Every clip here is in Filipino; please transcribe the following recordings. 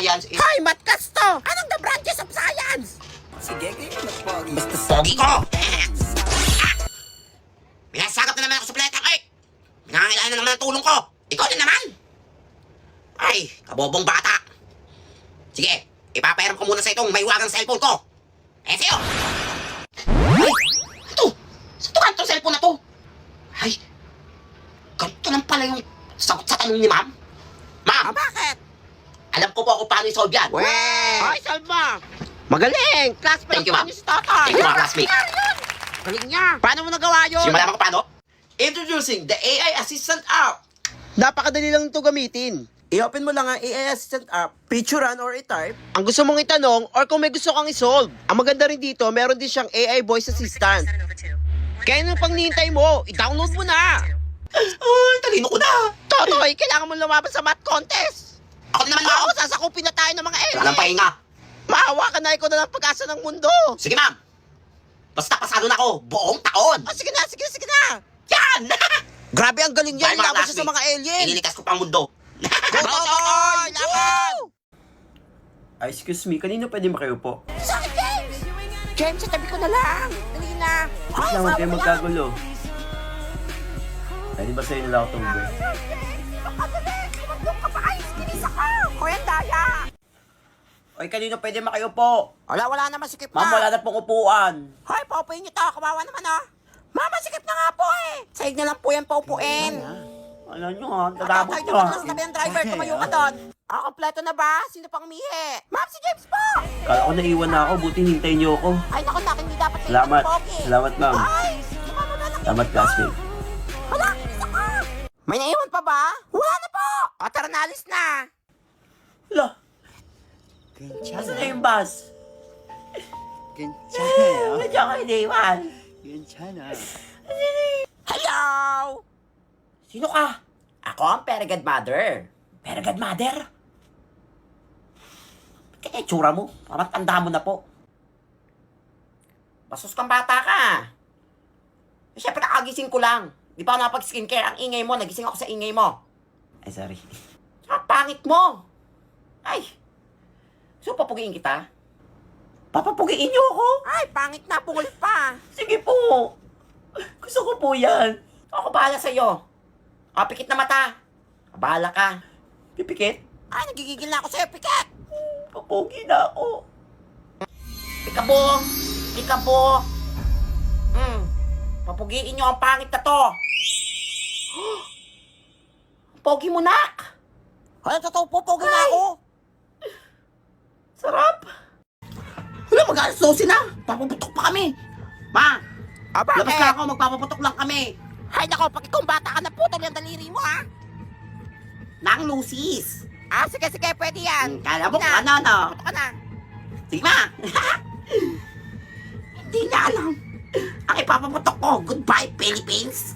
science is... Hoy, matkas to! Anong the branches of science? Sige, pogi. Basta pogi ko! Minasagap na naman ako sa planeta ko eh! Minangangailangan na naman ang tulong ko! Ikaw din naman! Ay, kabobong bata! Sige, ipapairam ko muna sa itong may wagang cellphone ko! Eh, sa'yo! Ay! Ito! Saan to ka itong cellphone na to? Ay! Ganito lang pala yung sagot sa tanong ni ma'am? Ma'am! Bakit? Alam ko po kung paano i-solve yan! Hoy, Salma! Magaling! Classmate Thank you, ma'am. ni si Tatay! Thank you, mga classmate! Galing niya! Paano mo nagawa yun? Sige, malaman ko paano? Introducing the AI Assistant app. Napakadali lang ito gamitin. I-open mo lang ang AI Assistant app, picturean or i-type. Ang gusto mong itanong or kung may gusto kang isolve. Ang maganda rin dito, meron din siyang AI voice assistant. Kaya nung pang nihintay mo, i-download mo na. Ay, talino ko na! Totoy, kailangan mo lumaban sa math contest. Ako na naman, ma'am! Ako, sasakupin na tayo ng mga alien. Walang pahinga! Maawa ka na, ikaw na lang pag-asa ng mundo. Sige, ma'am! Basta pasado na ako buong taon! Sige na, sige na. Yan! Grabe, ang galing niya. Dahil mga Laban siya sa classmates, mga alien. Ililikas ko pang mundo! Go, Totoy! Laban! Excuse me, kanino pwede makiupo? Sakit, James! James, sa tabi ko na lang. Dali na. Please lang, huwag kayong magkagulo. Ay, di ba sa'yo nila ako tumugay? Hoy, ang daya. Oy, kanino pwede makiupo? Wala naman, sikip na. Ma'am, wala na pong upuan. Hoy, paupuin niyo to. Kawawa naman, oh. Mama, sikip na nga po eh. Saig na lang po yan paupuin. Alam nyo ha, dadabot Tatay, nyo doon ha. lang sa tabi ng driver. Tumayo ka doon. Kompleto na ba? Sino pang umihi? Ma'am, si James po. Kala ko naiwan na ako, buti hintayin nyo ako. Ay, naku, nakin, hindi dapat Salamat. Pogi. Salamat, ma'am. Ay, sumama na lang. Salamat, classmate. Wala, isa ka. May naiwan pa ba? Wala na po. O, tara na, alis na. Hala, asan na yung bus? 괜찮아요. Nandiyan kayo naiwan. 괜찮아. Hello. Sino ka? Ako ang Perigad Mother. Perigad Mother? Kaya itsura mo, parang tanda mo na po. Basos kang bata ka. Siyempre kakagising ko lang. Di pa ako napag-skincare. Ang ingay mo, nagising ako sa ingay mo. Ay, sorry. Ang pangit mo. Ay. So, papugiin kita? Papapugiin niyo ako? Ay, pangit na, pungol pa. Sige po. Gusto ko po yan. Ako bahala sa'yo. Pikit na mata. Bahala ka. Pipikit? Ay, nagigigil na ako sa'yo, Piket. Papugi na ako. Pikabo. Pikabo. Papugiin niyo ang pangit na to. Pogi mo, nak. Ay, totoo po, pogi na ako. Sarap. Wala, mag-alas-12 na. Papaputok pa kami. Ma, Bakit? labas ka ako. Magpapaputok lang kami. Ay, nako, pag ikaw bata ka na, putol yung daliri mo, ha? Nang Lucis. Sige, pwede yan. Kala mo Sige kung ano, no? Putok ka na. Sige, ma. Hindi na alam. Ang ipapaputok ko, goodbye, Philippines.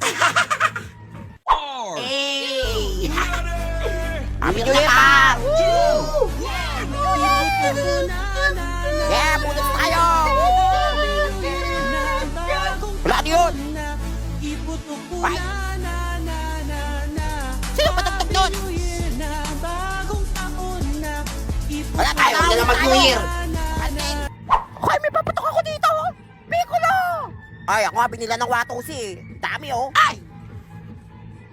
Hey! Happy New New Year, pa! Woo! Yeah, budos tayo! Wala na yun! Bye! Sino patugtog doon? Wala tayo! Ayaw nila mag-New Year. Hoy, may paputok ako dito! Piccolo! Ay, ako nga binila ng watusi. Dami, oh. Ay!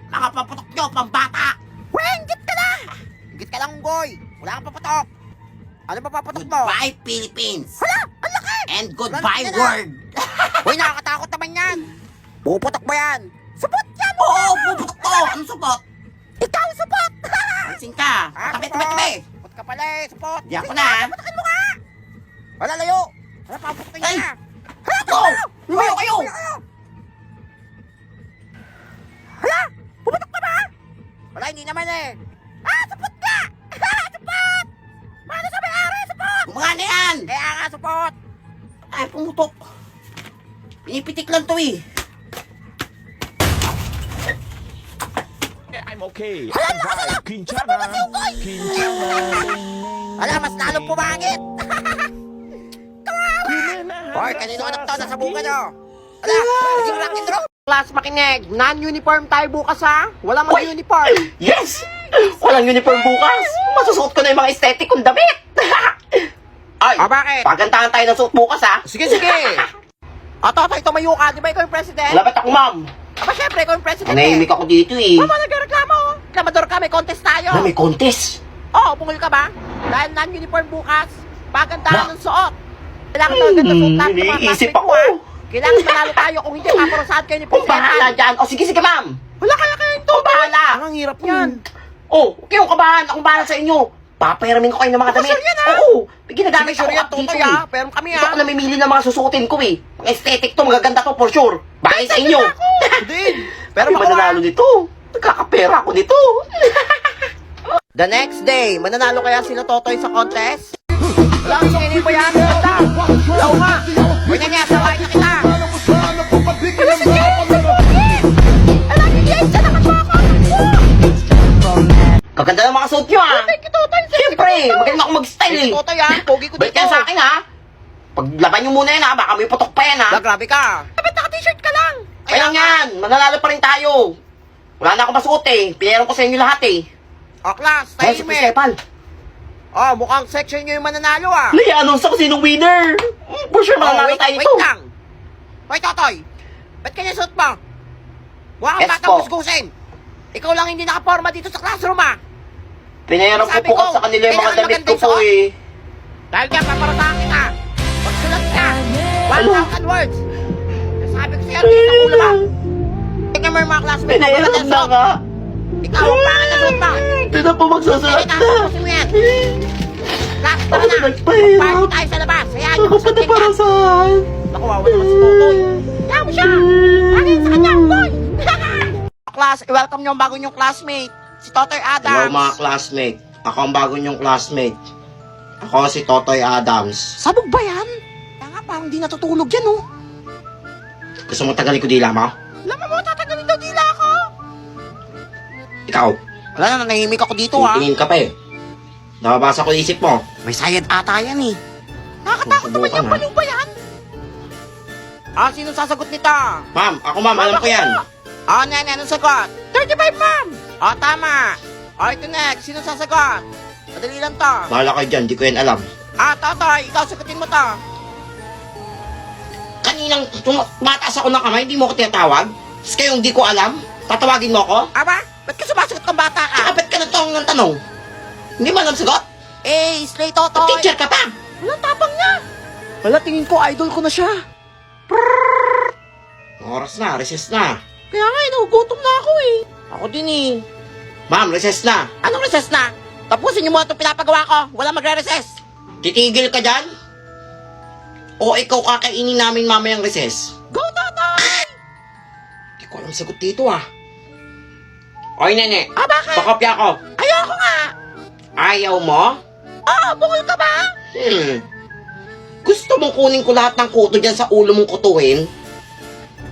Mga paputok nyo, pambata! Wenggit ka na! Ingit ka lang, Unggoy. Wala kang paputok. Ano ba paputok mo? Goodbye, Philippines! Hala! Ang laki! And goodbye, Wala na. world! Uy, nakakatakot naman yan! Puputok ba yan? Supot yan! Oo, puputok ko! Anong supot? Ikaw, supot! Pansin ka! Tabi! Supot ka pala eh, supot! Di ako Sige, na. Puputokin mo nga! Wala, layo! Wala, paputokin Ay! niya! Hala, Go! Lumayo kayo! Hala! Pumutok na ba? Wala, hindi naman eh! Supot nga! Supot! Paano sa may-ari, supot? Gumagana yan! Kaya nga, supot! Ay, pumutok. Pinipitik lang to eh. I'm okay. Hala, I'm lakas na! fine. Kinchana. Kinchana. Hala, mas lalong pumangit! Kawawa. Hoy, kanino anak to? Nasa buka nyo! Hala, naging rock and roll! Class, makinig. Non-uniform tayo bukas, ha? Walang mag-uniform. Yes! Walang uniform bukas. Masusuot ko na yung mga aesthetic kong damit. Ay, Bakit? pagantahan tayo ng suot bukas, ha? Sige, sige. Totoy, tumayo ka. Di ba ikaw yung president? Lapit ako, ma'am. Syempre, ikaw yung president, Nanahimik ako dito, eh. Mama, nagreklamo. Reklamador ka, may contest tayo. Na, may contest. Pungol ka ba? Dahil non-uniform bukas, pagandahan ng suot. Kailangan talaga ng suot lahat ng mga iniisip classmate mo, ako. ha? Kailangan manalo tayo kung hindi paparosahan kayo ni Kung bahala President. dyan. O, sige, sige, ma'am. Wala kaya kayo ito. Kung bahala. Ang hirap yan. Oh, huwag kayong kabahan. Akong bahala sa inyo. Papayaramin ko kayo ng mga damit. Sure yan, ha? Oo. Ginagamit Sige, sure ako yan, dito, tutoy, eh. ha? Pero kami, Hindi ha? ako namimili ng mga susuotin ko, eh. Ang aesthetic to, magaganda to for sure. Bagay sa inyo. Din. Pero Pero mananalo nito. Nagkakapera ako nito. The next day, mananalo kaya sila Totoy sa contest? Wala akong sininin mo yan. Ganda. Wala nga. Pwede niya, sawain na kita. Kaganda ng mga suot nyo, ah. Thank you, Totoy. Siyempre, magaling ako mag-style, eh. Totoy, ha? Pogi ko Balik dito. yan sa akin, ha. Paglaban nyo muna yan, ha. Baka may putok pa yan, ha. Grabe ka. Dapat naka-t-shirt ka lang. Kaya yan, mananalo pa rin tayo. Wala na akong masuot, eh. Pinayaran ko sa inyo lahat, eh. Class, Kaya si tahimik. Cepal. Mukhang section nyo yung mananalo, ah. Nai-announce ako sinong winner. For sure, mananalo tayo wait nito. lang. Hoy, Totoy. Ba't kanya suot mo? Mukha kang Yes, batang po. gusgusin. Ikaw lang hindi nakaporma dito sa classroom, ah. Pinayaran ko Sabi po ko, sa kanila yung mga kailangan damit ko maganda po, yung eh. Dahil dyan, paparatahan kita. Pagsulat ka. 1,000 words. Sabi ko sa'yo, tingin sa ulo ba? Tingnan mo yung mga classmates mo. Pinayaran maganda na suot. nga. Ikaw, ang pangit na suot mo. Ito na po magsusulat Ito, na. tapusin mo yan. Class, tara Ako na. na nagpahirap. Party tayo sa labas. Hayaan nyo Ako pa na magsulat para yan. saan? Naku, wawa naman si Totoy. Kaya mo siya. Pangit sa kanya, boy. Class, i-welcome nyo ang bago nyong classmate. Si Totoy Adams. Hello mga classmate. Ako ang bago niyong classmate. Ako si Totoy Adams. Sabog ba yan? Kaya nga, parang di natutulog yan, oh. Gusto mo tagalin ko dila mo? Alam mo, tatagalin daw dila ako. Ikaw, Wala na, nanahimik ako dito, ha. tingin ka pa eh. Nakabasa ko isip mo. May sayad ata yan, eh. Nakakatakot naman Susubukan, yung ha? baliw ba yan? Sino sasagot nito? Ma'am, ako ma'am, alam ko yan. Nene, anong sagot? 35, ma'am. Tama. Ito next, sino sasagot? Madali lang to. Bahala kayo dyan, di ko yan alam. Totoy, ikaw sagutin mo to. Kaninang mataas ako ng kamay, hindi mo ko tinatawag? Tapos kayong di ko alam, tatawagin mo ako? Aba, ba't ka sumasagot kang bata ka? Saka ba't ka ng tanong? Hindi mo alam sagot? Slay Totoy. Teacher ka pa! Walang tapang niya. Wala, tingin ko, idol ko na siya. Oras na, recess na. Kaya nga, inugutom na ako, eh. Ako din, eh. Ma'am, recess na. Anong recess na? Tapusin niyo muna itong pinapagawa ko. Wala magre-recess. Titigil ka dyan? O ikaw kakainin namin mamayang recess? Go, Totoy! Hindi ko alam sagot dito ah. Oy, nene. Bakit? Pakopya ko. Ayoko nga. Ayaw mo? Bukol ka ba? Gusto mong kunin ko lahat ng kuto dyan sa ulo mong kutuin?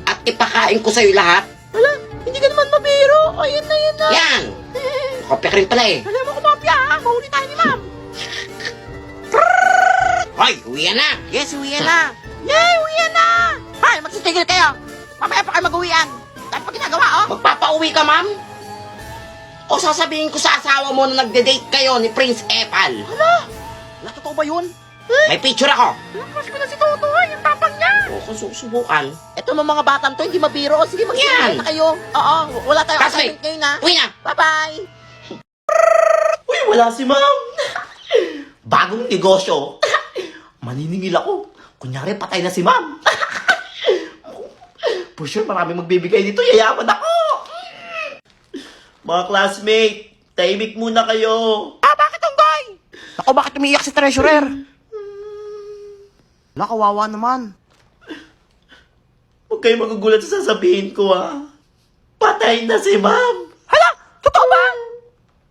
At ipakain ko sa'yo lahat? Wala, hindi ka naman mabiro. Ayun na, yun na. Yan! Pakopya ka rin pala eh. Alam mo kumapya, ha? Mahuli tayo ni ma'am. Hoy, uwian na! Yes, uwian na. Yay, uwian na. Hay, magsitigil kayo. Mamaya pa kayo mag-uwian. Dahil pa ginagawa, oh. Magpapauwi ka, ma'am? O sasabihin ko sa asawa mo na nagde-date kayo ni Prince Epal? Wala, totoo ba yun? May picture ako. Crush ko na si Totoy, yung tapang niya. O kung susubukan. Ito mga batang to, hindi mabiro. Sige, Yan. magsitigil na kayo. Oo, wala tayong Classmate. assignment ngayon, ha. Uwi na! Bye-bye. Uy, wala si ma'am. Bagong negosyo. Maniningil ako. Kunyari, patay na si ma'am. For sure, marami magbibigay dito. Yayaman ako. Mga classmate, tahimik muna kayo. Bakit ang guy? Ako, bakit umiiyak si treasurer? Wala, kawawa naman. Huwag kayo magugulat sa sasabihin ko, ha. Patay na si ma'am. Hala, totoo ba?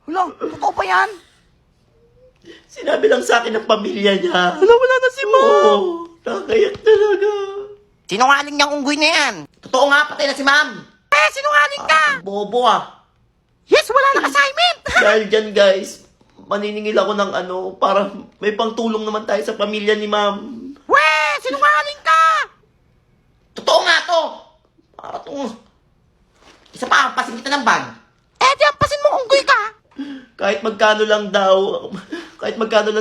Hala, totoo pa yan? Sinabi lang sa akin ng pamilya niya. Hala, wala na si Oo, nakakayak talaga. Sinungaling niyang unggoy na yan. Totoo nga, patay na si ma'am. Sinungaling ka. Bobo, ah. Yes, wala nang assignment. Dahil dyan, guys, maniningil ako ng para may pangtulong naman tayo sa pamilya ni ma'am. Sinungaling ka. Totoo nga to! Para tong hampasin kita ng bag. Eh, di ampasin mo unggoy ka. Kahit magkano lang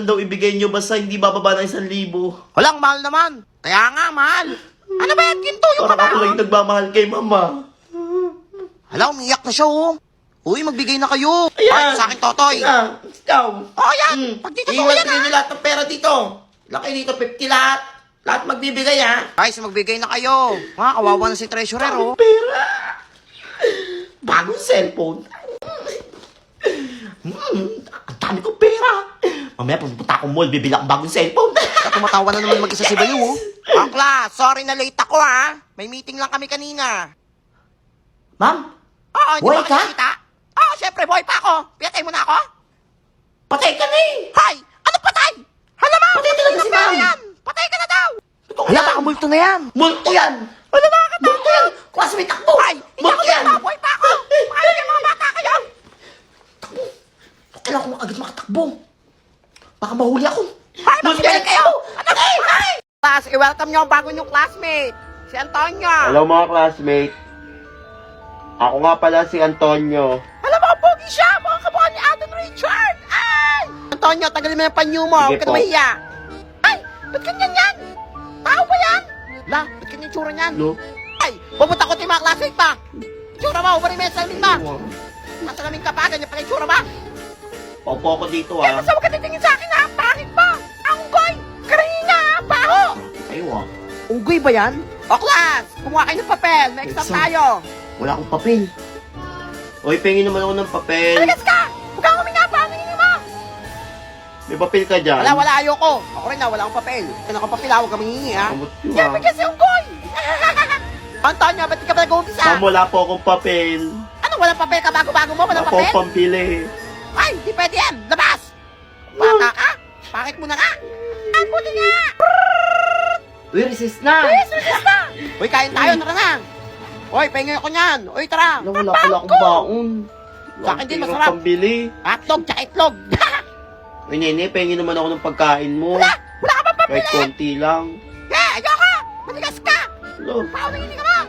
daw ibigay nyo, basta hindi bababa ng 1,000. Walang mahal naman. Kaya nga, mahal. Ano ba yan, ginto yung Parang ako kabaho? lang yung nagmamahal kay mama. Hala, umiyak na siya, oh. Uy, magbigay na kayo. Ayan. Ay, sa akin, Totoy. Ayan, ikaw. Oh, yan. Pag dito, Iwan yan, kayo lahat ng pera dito. Laki dito, 50 lahat. Lahat magbibigay, ha? Guys, magbigay na kayo. Mga kawawa na si Treasurer, oh. Pera. Bagong cellphone. Ang dami kong pera. Mamaya pupunta akong mall, bibili akong bagong cellphone. Tumatawa na naman mag-isa si Bayu, oh. Akla, sorry na late ako, ha. May meeting lang kami kanina. Ma'am, Oo, hindi Buhay ba ka? kita? Oo, syempre, buhay pa ako. Pinatay mo na ako? patay ka na eh. Hay! Ano patay? Hala mo! Patay talaga si Ma'am. Yan. Patay ka na daw! Hala, baka multo na yan. Multo yan. Ano nakakatakot? Multo yan. Kuwas may takbo. Ay, hindi Multo ako yan. yan. Buhay pa ako. Ay, yung mga bata kayo. Kailangan ko agad makatakbo. Baka mahuli ako. Hay, Multo magbigay yan. kayo. Ano? Ay! Class, i-welcome niyo ang bago niyong classmate. Si Antonio. Hello mga classmate. Ako nga pala si Antonio. Alam mo, pogi siya. Mga kamukha ni Alden Richard. Ay! Antonio, tagalin mo yung panyo mo. Sige Huwag ka na po. mahiya. Ay! Ba't ganyan yan? Tao ba yan? La, ba't ganyan yung tsura niyan? No? Ay! Pumunta ko yung mga classmate ba? Tsura ba? Umarin mo yung salamin ba? Masalamin ka pa? Ganyan pala yung tsura ba? Paupo ako dito Eh, ah. basta huwag ka titingin sa akin ha. Pangit ba? Anggoy! Karina ha? Baho! Ayaw ah. Unggoy ba yan? O class! Kumuha kayo ng papel. May exam Exam. tayo. Wala akong papel. Oy, pengin naman ako ng papel. Talagas ka! Huwag kang huminga pa. Ano yun mo? May papel ka dyan? Wala, ayoko. Ako rin na, wala akong papel. Kaya akong papel ha, huwag kang mangingi ha. Kamot ko Yan, ah. may kasi unggoy! Antonio, ba't di ka ba nag-uumpisa? Ma'am, wala po akong papel. Ano, walang papel ka? Bago-bago mo, walang Wala po papel? akong pambili. Ay, di pwede yan! Labas! Bata ka? Bakit mo na nga? Ang puti nga! Uy, resist na. Yes, resist na! Uy, kain tayo, tara na! Uy, pahingay ako niyan! Uy, tara! Wala pala akong baon. Sa akin din, Wala masarap. akong pambili. Hotdog, tsaka itlog! Uy, nene, pengin naman ako ng pagkain mo. Wala! Wala ka pa Kahit pambili! konti lang. Eh, ayoko! Matigas ka! Wala, Paano hindi ka ba?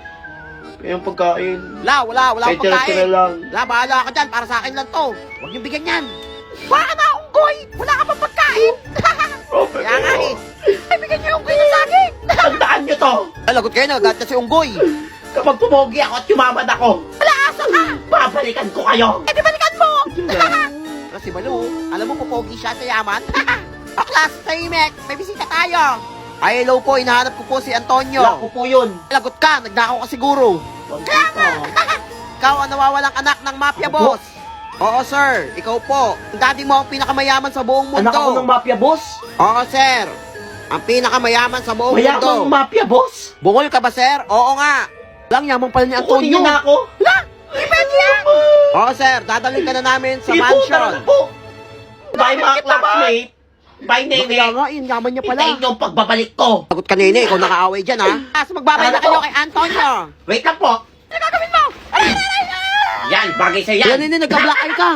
yung pagkain. Wala Kahit akong tira-tira pagkain! lang. Wala, bahala ka dyan, para sa akin lang to! Huwag niyong bigyan yan! Baka na akong goy! Wala ka pa pagkain! Oh, Kaya nga eh! Ay, bigyan niyo yung goy na saging! Tandaan nyo to. Lagot kayo, nagagat kasi unggoy! Kapag pumogi ako at yumamad ako, Wala, asa ka! babalikan ko kayo. Eh, di balikan mo! Pero si Balu, alam mo, pupogi siya sa yaman. O, class, tahimik, may bisita tayo. Ay, hello po, hinahanap ko po si Antonio. Wala ko po yun. Lagot ka, nagnakaw ka siguro. Kaya nga! Ikaw ang nawawalang anak ng mafia Ako po? boss. Oo, sir, ikaw po. Ang daddy mo ang pinakamayaman sa buong mundo. Anak ako ng mafia boss. Oo, sir. Ang pinakamayaman sa buong Mayamang mundo. mafia boss. Bungol ka ba, sir? Oo nga. Lang yaman pala ni Kukunin Antonio. niyo na ako. La! Di pwede yan! Oo, sir. Dadalhin ka na namin sa Sige po, tara mansion. na po. Bye mga classmate. Bye, Kaya nene. nga, yun, yaman niya pala. Hintayin niyo ang pagbabalik ko. Sagot ka, nene. Ikaw nakaaway dyan, ha? So, magbabay na Tara kayo po. kay Antonio. Wait lang po. Ano gagawin mo? Yan, bagay sa'yo yan. Yan, nene. Nagka-black eye ka.